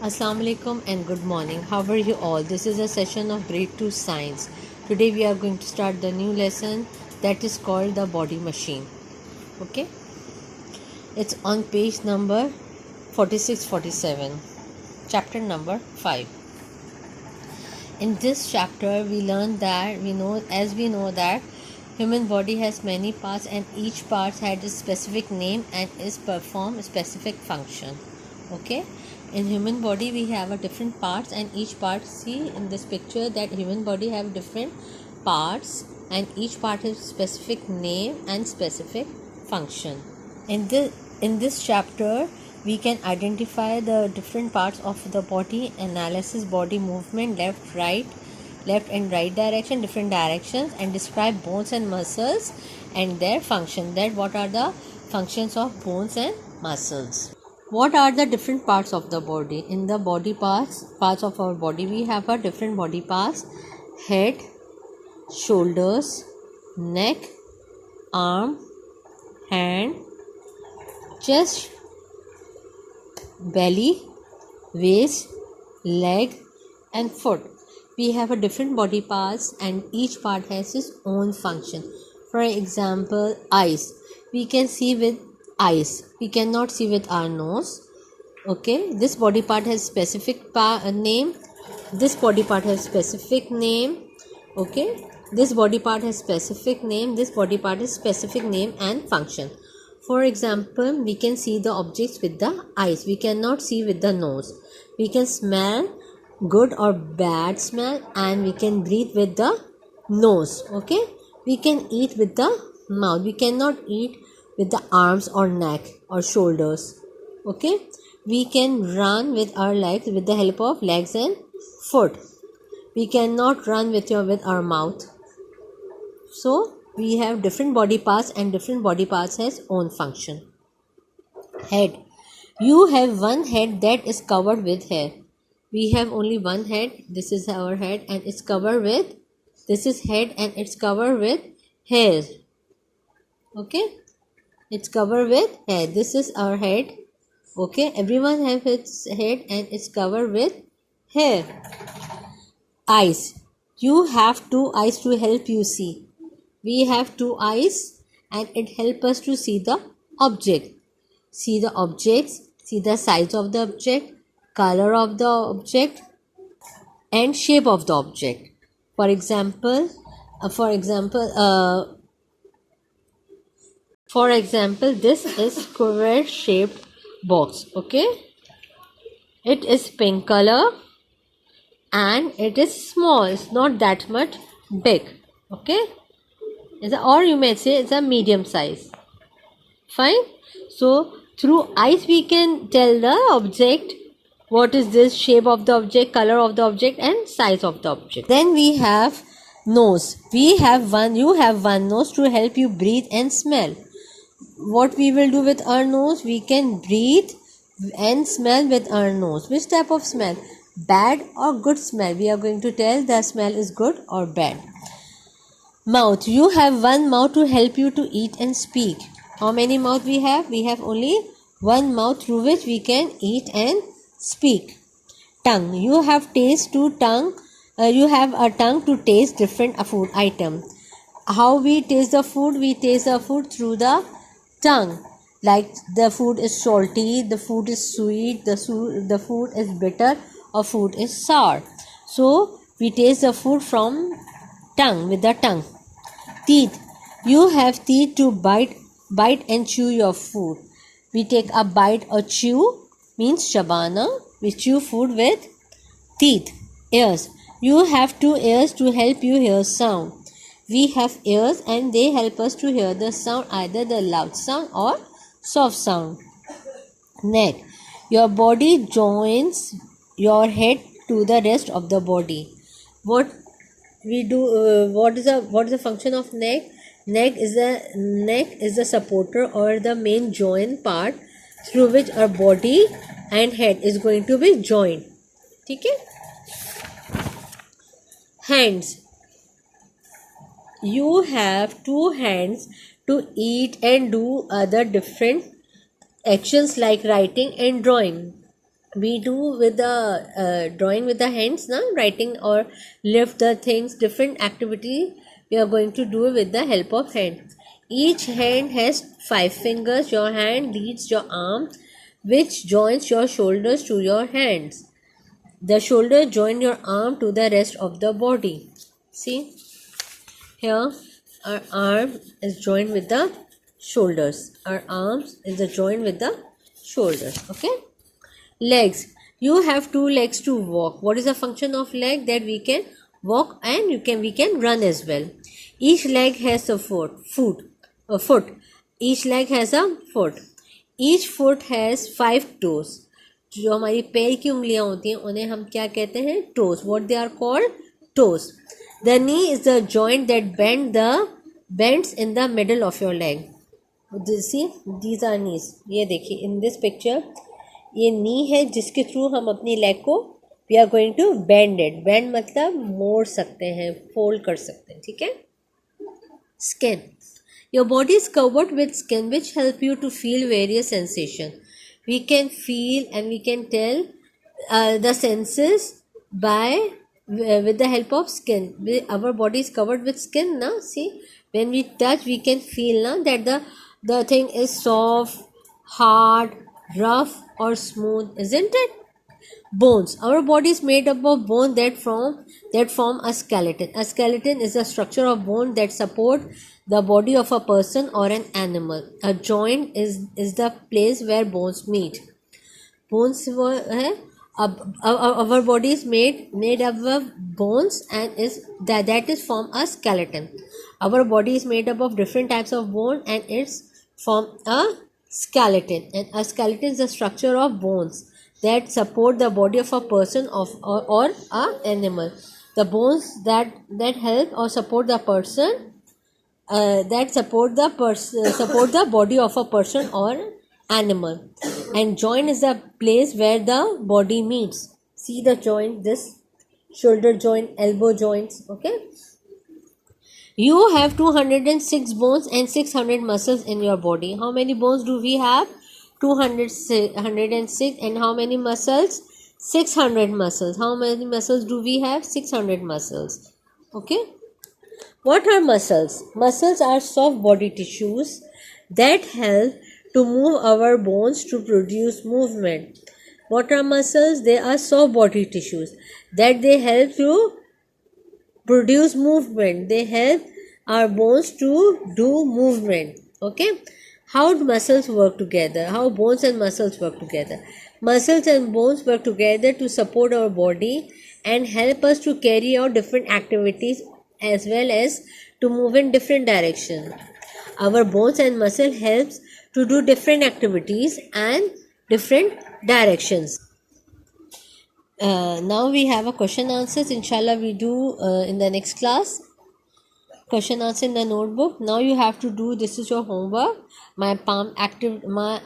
Assalamu alaikum and good morning. How are you all? This is a session of grade 2 science. Today we are going to start the new lesson that is called the body machine. Okay? It's on page number 46-47, chapter number 5. In this chapter we learn that we know that human body has many parts and each part has a specific name and is perform a specific function. Okay, in human body we have a different parts and each part, see in this picture that human body have different parts and each part has specific name and specific function. In this chapter we can identify the different parts of the body, analysis body movement, left and right direction, different directions, and describe bones and muscles and their function. That what are the functions of bones and muscles. What are the different parts of the body? In the body parts of our body, we have a different body parts: head, shoulders, neck, arm, hand, chest, belly, waist, leg, and foot. We have a different body parts and each part has its own function. For example, eyes. We can see with eyes. We cannot see with our nose. Okay, this body part has specific name. This body part has specific name. Okay, this body part has specific name. This body part has specific name and function. For example, we can see the objects with the eyes. We cannot see with the nose. We can smell good or bad smell and we can breathe with the nose. Okay, we can eat with the mouth. We cannot eat with the arms or neck or shoulders. Okay, we can run with our legs with the help of legs and foot. We cannot run with our mouth. So we have different body parts and different body parts has own function. Head. You have one head that is covered with hair. We have only one head. This is our head and it's covered with, this is head and it's covered with hair. Okay, it's covered with hair. This is our head. Okay, everyone have its head and it's covered with hair. Eyes. You have two eyes to help you see. We have two eyes and it helps us to see the object. See the objects, see the size of the object, color of the object and shape of the object. For example, this is square shaped box. Okay, it is pink color and it is small. It's not that much big. Okay, or you may say it's a medium size. Fine. So through eyes we can tell the object what is this shape of the object, color of the object and size of the object. Then we have nose. You have one nose to help you breathe and smell. What we will do with our nose? We can breathe and smell with our nose. Which type of smell? Bad or good smell? We are going to tell the smell is good or bad. Mouth. You have one mouth to help you to eat and speak. How many mouth we have? We have only one mouth through which we can eat and speak. Tongue. You have you have a tongue to taste different food item. How we taste the food? We taste the food through the tongue. Like the food is salty, the food is sweet, the food is bitter, or food is sour. So we taste the food from tongue, with the tongue. Teeth. You have teeth to bite and chew your food. We take a bite or chew, means shabana. We chew food with teeth. Ears. You have two ears to help you hear sound. We have ears and they help us to hear the sound, either the loud sound or soft sound. Neck. Your body joins your head to the rest of the body. What we do? What is the function of neck? Neck is the supporter or the main joint part through which our body and head is going to be joined. Okay? Hands. You have two hands to eat and do other different actions like writing and drawing. we do with the drawing with the hands now, writing or lift the things, different activity we are going to do with the help of hand. Each hand has 5 fingers. Your hand leads your arm, which joins your shoulders to your hands. The shoulder join your arm to the rest of the body. See, here our arm is joined with the shoulders. Our arms is joined with the shoulders. Okay. Legs. You have 2 legs to walk. What is the function of leg? That we can walk and we can run as well. Each leg has a foot. Each leg has a foot. Each foot has 5 toes. जो हमारी पैर की उंगलियां होती हैं उन्हें हम क्या कहते हैं? Toes. What they are called? Toes. The knee is the joint that bends in the middle of your leg. See, these are knees. ये देखिए in this picture, ये नी है जिसके थ्रू हम अपनी लेग को we are going to bend it. Bend मतलब मोड़ सकते हैं, फोल्ड कर सकते हैं. ठीक है. Skin. Your body is covered with skin which help you to feel various sensation. We can feel and we can tell the senses by with the help of skin. Our body is covered with skin now. See, when we touch we can feel now that the thing is soft, hard, rough or smooth, isn't it? Bones. Our body is made up of bone that form a skeleton. A skeleton is a structure of bone that support the body of a person or an animal. A joint is the place where bones meet. Bones है. Our body is made up of bones and that is form a skeleton. Our body is made up of different types of bone and it's form a skeleton. And a skeleton is a structure of bones that support the body of a person or a animal. The bones that help or support the person support the body of a person or animal. And joint is the place where the body meets. See the joint, this shoulder joint, elbow joints. Okay. You have 206 bones and 600 muscles in your body. How many bones do we have? 206. And how many muscles? 600 muscles. How many muscles do we have? 600 muscles. Okay. What are muscles? Muscles are soft body tissues that help to move our bones to produce movement. What are muscles? They are soft body tissues that they help to produce movement. They help our bones to do movement. Okay. How do muscles work together? How bones and muscles work together? Muscles and bones work together to support our body and help us to carry out different activities as well as to move in different directions. Our bones and muscle helps to do different activities and different directions. Now we have a question answers. Inshallah we do in the next class. Question answer in the notebook. Now you have to do, this is your homework. My palm peacock,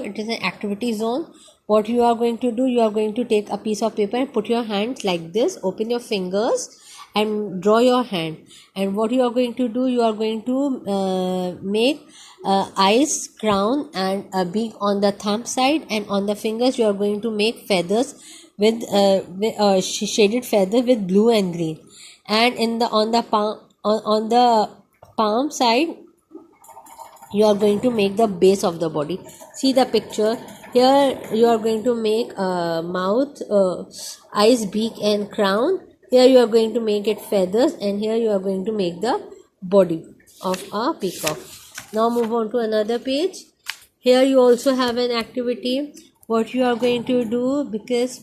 it is an activity zone. What you are going to do, you are going to take a piece of paper and put your hands like this, open your fingers and draw your hand. And what you are going to do, you are going to make eyes, crown and a beak on the thumb side, and on the fingers you are going to make feathers with shaded feather with blue and green. And on the palm side you are going to make the base of the body. See the picture. Here you are going to make mouth, eyes, beak and crown. Here you are going to make it feathers, and here you are going to make the body of a peacock. Now move on to another page. Here you also have an activity. What you are going to do, because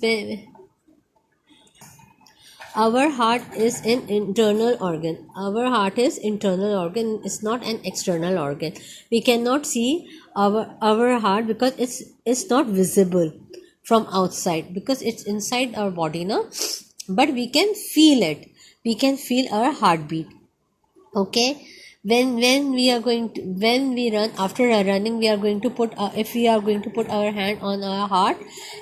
our heart is an internal organ. Our heart is internal organ. It's not an external organ. We cannot see our heart because it's not visible from outside, because it's inside our body now. But we can feel it. We can feel our heartbeat. Okay. When we run, after running, we are going to put if we are going to put our hand on our heart,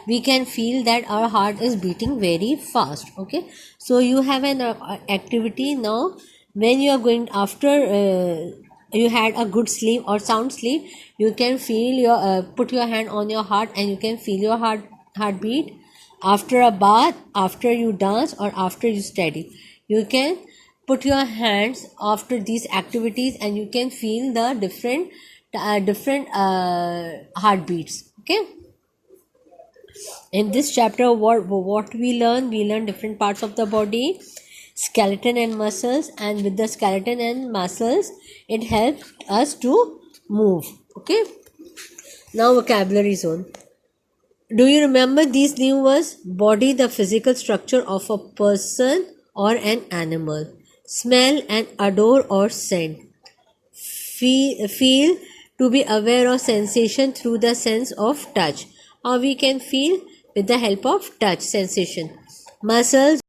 we can feel that our heart is beating very fast. Okay. So you have an activity now. When you are going, after you had a good sleep or sound sleep, you can feel your put your hand on your heart and you can feel your heartbeat. After a bath, after you dance, or after you study, you can put your hands after these activities and you can feel the different heartbeats. Okay, in this chapter, what we learn different parts of the body, skeleton and muscles, and with the skeleton and muscles it helps us to move. Okay, now vocabulary zone. Do you remember these new words? Body, the physical structure of a person or an animal. Smell and odor or scent. Feel, to be aware of sensation through the sense of touch. How we can feel? With the help of touch sensation. Muscles,